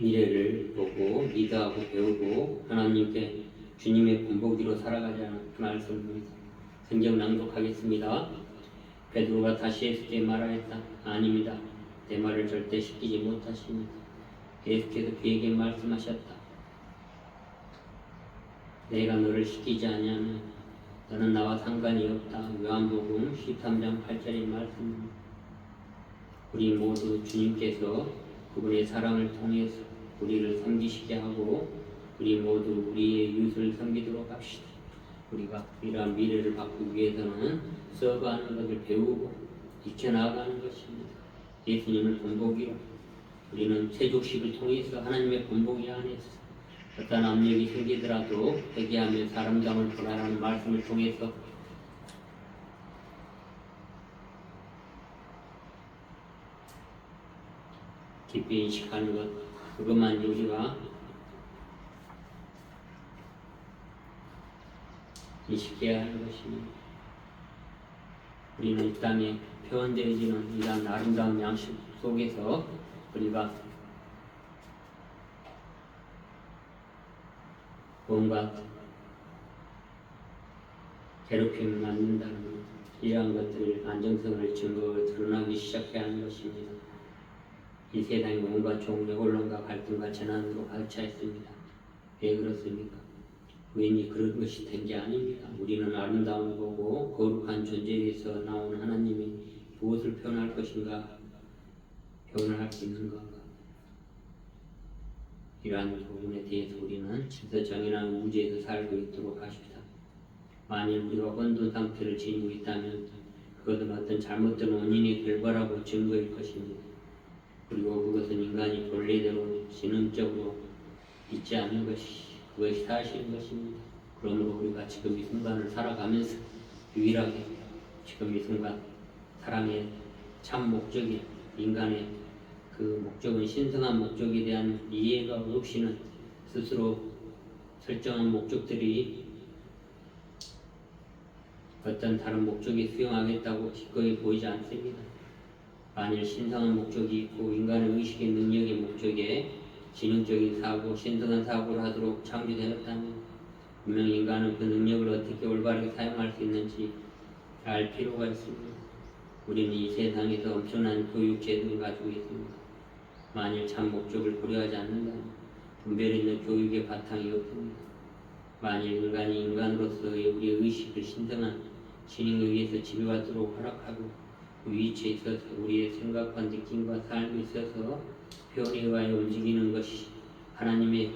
미래를 보고 리드하고 배우고 하나님께 주님의 본보기로 살아가자는 그 말씀을 성경 낭독하겠습니다. 베드로가 다시 예수께 말하였다. 아닙니다. 내 말을 절대 시키지 못하십니다. 예수께서 그에게 말씀하셨다. 내가 너를 시키지 아니하면 너는 나와 상관이 없다. 요한복음 13장 8절의 말씀입니다. 우리 모두 주님께서 그분의 사랑을 통해서 우리를 섬기시게 하고 우리 모두 우리의 이웃을 섬기도록 합시다. 우리가 이러한 미래를 바꾸기 위해서는 써가는 것을 배우고 익혀나가는 것입니다. 예수님을 본보기로 우리는 세족식을 통해서 하나님의 본보기 안에서 어떤 압력이 생기더라도 회개하며 사람됨을 보라라는 말씀을 통해서 깊이 인식하는 것, 그것만 우리가 인식해야 하는 것입니다. 우리는 이 땅에 표현되어지는 이러한 아름다운 양식 속에서 우리가 뭔가 괴롭힘을 만든다는 이러한 것들을 안정성을 증거로 드러나기 시작해야 하는 것입니다. 이 세상이 온갖 종류의 혼란과 갈등과 재난으로 가득 차 있습니다. 왜 그렇습니까? 괜히 그런 것이 된 게 아닙니다. 우리는 아름다운 거고 거룩한 존재에서 나온 하나님이 무엇을 표현할 것인가, 표현할 수 있는 건가, 이러한 부분에 대해서 우리는 질서 정연한 우주에서 살고 있도록 하십시다. 만일 우리가 혼돈 상태를 지니고 있다면 그것은 어떤 잘못된 원인의 결과라고 증거일 것입니다. 그리고 그것은 인간이 본래대로 지능적으로 있지 않는 그것이 사실인 것입니다. 그러므로 우리가 지금 이 순간을 살아가면서 유일하게 지금 이 순간 사랑의 참 목적이 인간의 그 목적은 신성한 목적에 대한 이해가 없이는 스스로 설정한 목적들이 어떤 다른 목적이 수용하겠다고 기꺼이 보이지 않습니다. 만일 신성한 목적이 있고 인간의 의식의 능력의 목적에 지능적인 사고, 신성한 사고를 하도록 창조되었다면 분명히 인간은 그 능력을 어떻게 올바르게 사용할 수 있는지 알 필요가 있습니다. 우리는 이 세상에서 엄청난 교육 제도를 가지고 있습니다. 만일 참 목적을 고려하지 않는다면 분별 있는 교육의 바탕이 없습니다. 만일 인간이 인간으로서의 우리의 의식을 신성한 지능에 의해서 지배받도록 허락하고 그 위치에 있어서 우리의 생각과 느낌과 삶에 있어서 표현에 의하여 움직이는 것이 하나님의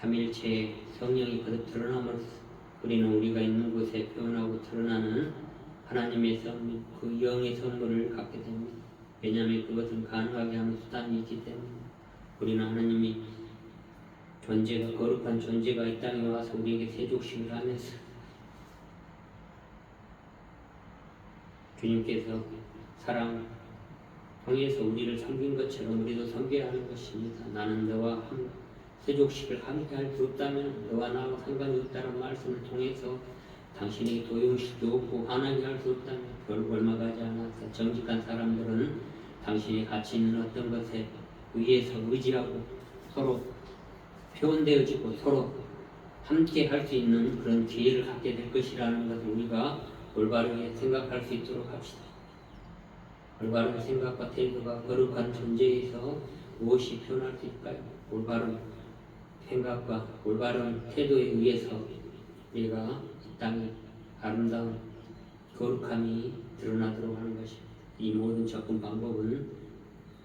삼일체의 성령이 거듭 드러남으로써 우리는 우리가 있는 곳에 표현하고 드러나는 하나님의 선물, 그 영의 선물을 갖게 됩니다. 왜냐하면 그것은 가능하게 하는 수단이 있기 때문에 우리는 하나님이 존재가 거룩한 존재가 이 땅에 와서 우리에게 세족식을 하면서 주님께서 사랑 통해서 우리를 섬긴 것처럼 우리도 섬겨야 하는 것입니다. 나는 너와 세족식을 함께 할 수 없다면 너와 나와 상관이 없다는 말씀을 통해서 당신에게 도용식도 없고 화나게 할 수 없다면 결국 얼마 가지 않아서 정직한 사람들은 당신이 가치 있는 어떤 것에 의해서 의지하고 서로 표현되어지고 서로 함께 할 수 있는 그런 기회를 갖게 될 것이라는 것을 우리가 올바르게 생각할 수 있도록 합시다. 올바른 생각과 태도가 거룩한 존재에서 무엇이 표현할 수 있을까요? 올바른 생각과 올바른 태도에 의해서 우리가 이 땅에 아름다운 거룩함이 드러나도록 하는 것입니다. 이 모든 접근 방법은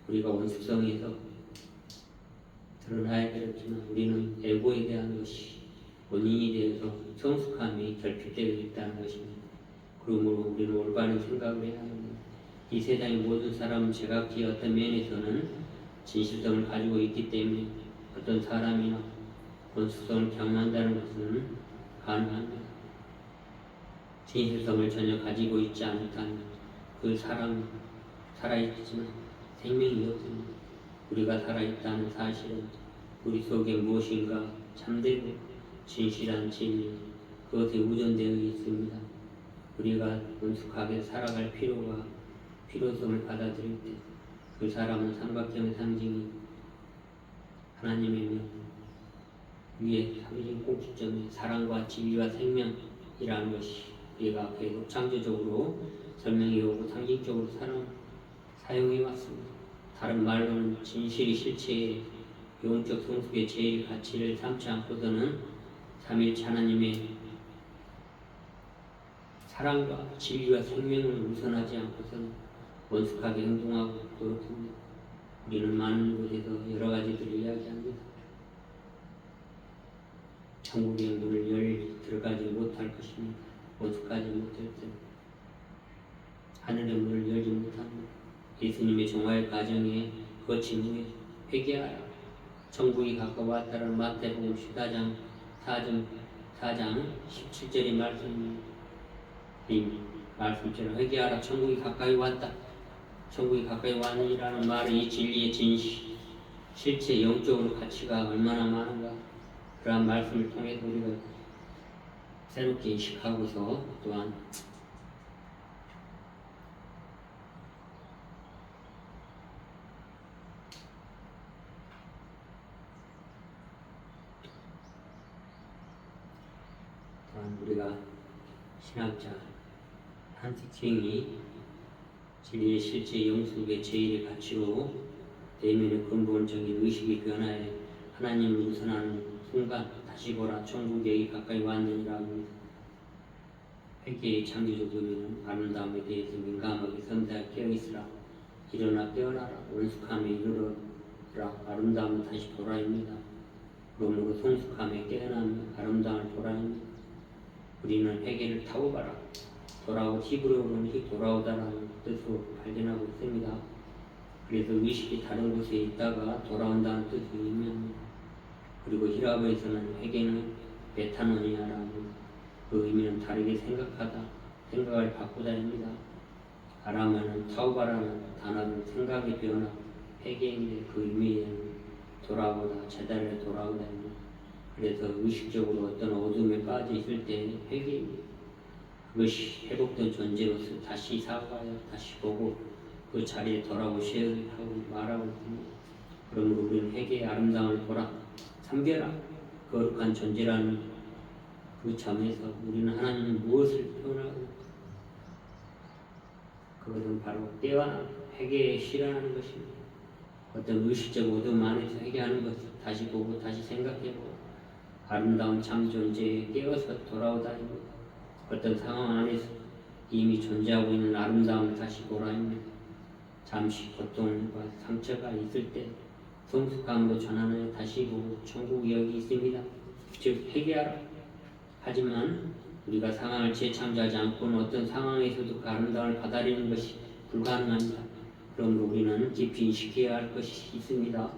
우리가 원습성에서 드러나야 되겠지만 우리는 에고에 대한 것이 원인이 되어서 성숙함이 결핍되어 있다는 것입니다. 그러므로 우리는 올바른 생각을 해야 합니다. 이 세상의 모든 사람은 제각기 어떤 면에서는 진실성을 가지고 있기 때문에 어떤 사람이나 원숙성을 경험한다는 것은 가능합니다. 진실성을 전혀 가지고 있지 않다면 그 사람은 살아있지만 생명이 없습니다. 우리가 살아있다는 사실은 우리 속에 무엇인가 참되고 진실한 진리, 그것에 우전되어 있습니다. 우리가 원숙하게 살아갈 필요성을 받아들일 때 그 사람은 삼각형의 상징이 하나님의 위에 삼위적인 공식점에 사랑과 지위와 생명이라는 것이 우리가 계속 창조적으로 설명해오고 상징적으로 사용해왔습니다. 다른 말로는 진실이 실체의 영적 성숙의 제일 가치를 삼지 않고서는 삼일체 하나님의 사랑과 진리와 생명을 우선하지 않고서는 원숙하게 행동하고 그렇습니다. 우리는 많은 곳에서 여러 가지들을 이야기합니다. 천국의 문을 들어가지 못할 것입니다. 원숙하지 못할 때 하늘의 문을 열지 못합니다. 예수님의 종화의 과정에 거친 후에 회개하라 천국이 가까웠다라는 마태복음 14장 17절의 말씀처럼 회개하라 천국이 가까이 왔다. 천국이 가까이 왔느니라는 말은 이 진리의 진실, 실체 영적으로 가치가 얼마나 많은가 그러한 말씀을 통해서 우리가 새롭게 인식하고서 또한 우리가 신학자 한식생이 진리의 실제 영숙의 제일의 가치로 내면의 근본적인 의식의 변화에 하나님을 우선하는 순간 다시 보라 천국에 가까이 왔느니라고 회개의 창조적 의미는 아름다움에 대해서 민감하게 섬세하게 깨어있으라 일어나 깨어나라 원숙함에 이르러라 아름다움은 다시 보라입니다. 그러므로 성숙함에 깨어나며 아름다움을 보라입니다. 우리는 회개를 타고 가라 돌아오 히브리어로는 돌아오다라는 뜻으로 발견하고 있습니다. 그래서 의식이 다른 곳에 있다가 돌아온다는 뜻을 의미합니다. 그리고 히라보에서는 회개는 메타노니아라는 그 의미는 다르게 생각하다, 생각을 바꾸다입니다. 아람어는 타우바라는 단어는 생각의 변화, 회개인데 그 의미에는 돌아오다, 제자리에 돌아오다입니다. 그래서 의식적으로 어떤 어둠에 빠져 있을 때 회개입니다. 그것이 회복된 존재로서 다시 사과하여 다시 보고 그 자리에 돌아오셔야 하고 말하고 있습니다. 그러므로 우리는 회개의 아름다움을 보라, 삼겨라. 거룩한 존재라는 그 점에서 우리는 하나님은 무엇을 표현하고 그것은 바로 깨어나 회개에 실현하는 것입니다. 어떤 의식적 어둠 안에서 회개하는 것을 다시 보고 다시 생각해보고 아름다운 참 존재에 깨어서 돌아오다입니다. 어떤 상황 안에서 이미 존재하고 있는 아름다움을 다시 보라입니다. 잠시 고통과 상처가 있을 때 성숙함으로 전환하여 다시 보고 천국이 여기 있습니다. 즉 회개하라. 하지만 우리가 상황을 재창조하지 않고는 어떤 상황에서도 그 아름다움을 받아들이는 것이 불가능합니다. 그러므로 우리는 깊이 인식해야 할 것이 있습니다.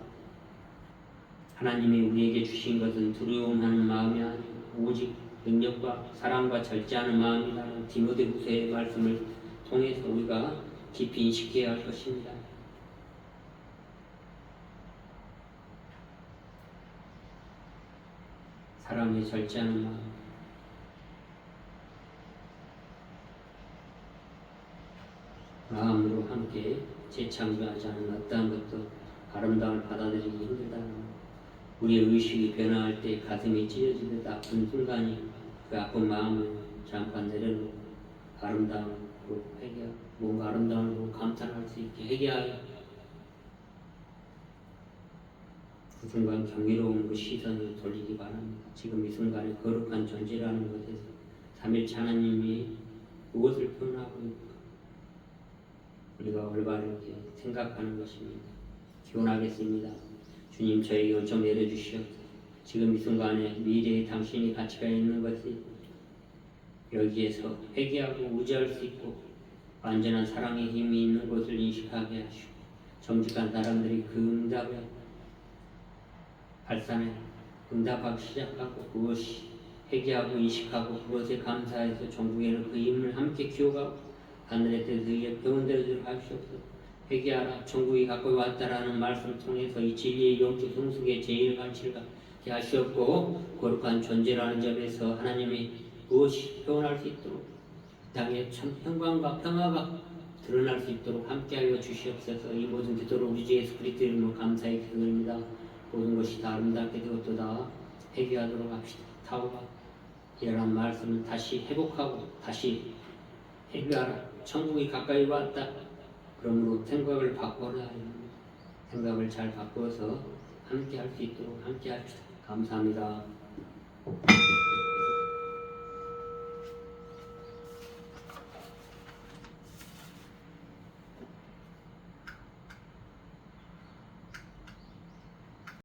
하나님이 우리에게 주신 것은 두려움하는 마음이 아니고 오직 능력과 사랑과 절제하는 마음이라는 디모데후서의 말씀을 통해서 우리가 깊이 인식해야 할 것입니다. 사랑에 절제하는 마음, 마음으로 함께 재창조하지 않은 어떠한 것도 아름다움을 받아들이기 힘들다는 것. 우리의 의식이 변화할 때 가슴이 찢어지듯 아픈 순간이 그 아픈 마음을 잠깐 내려놓고 아름다움으로 회개하고 뭔가 아름다움으로 감탄할 수 있게 회개하여 그 순간 경이로운 그 시선을 돌리기 바랍니다. 지금 이 순간에 거룩한 존재라는 것에서 삼일체 하나님이 무엇을 표현하고 있는가 우리가 올바르게 생각하는 것입니다. 기원하겠습니다. 주님 저에게 은총 내려주시옵소서. 지금 이 순간에 미래에 당신이 가치가 있는 것이 여기에서 회개하고 의지할 수 있고 완전한 사랑의 힘이 있는 것을 인식하게 하시고 정직한 사람들이 그 응답에 발산해 응답하기 시작하고 그것이 회개하고 인식하고 그것에 감사해서 종국에는 그 힘을 함께 키워가고 하늘의 뜻에 의해 배운대로 하시옵소서. 회개하라 천국이 가까이 왔다라는 말씀을 통해서 이 진리의 영적 성숙의 제일 가치를 갖게 하시옵고 거룩한 존재라는 점에서 하나님이 무엇이 표현할 수 있도록 땅에 참 평강과 평화가 드러날 수 있도록 함께하여 주시옵소서. 이 모든 기도를 우리 주 예수 그리스도 이름으로 감사히 기도드립니다. 모든 것이 다 아름답게 되었도다. 회개하도록 합시다. 타오가 이러한 말씀을 다시 회복하고 다시 회개하라. 천국이 가까이 왔다. 그러므로 생각을 바꿔라. 생각을 잘 바꿔서 함께 할 수 있도록 함께 합시다. 감사합니다.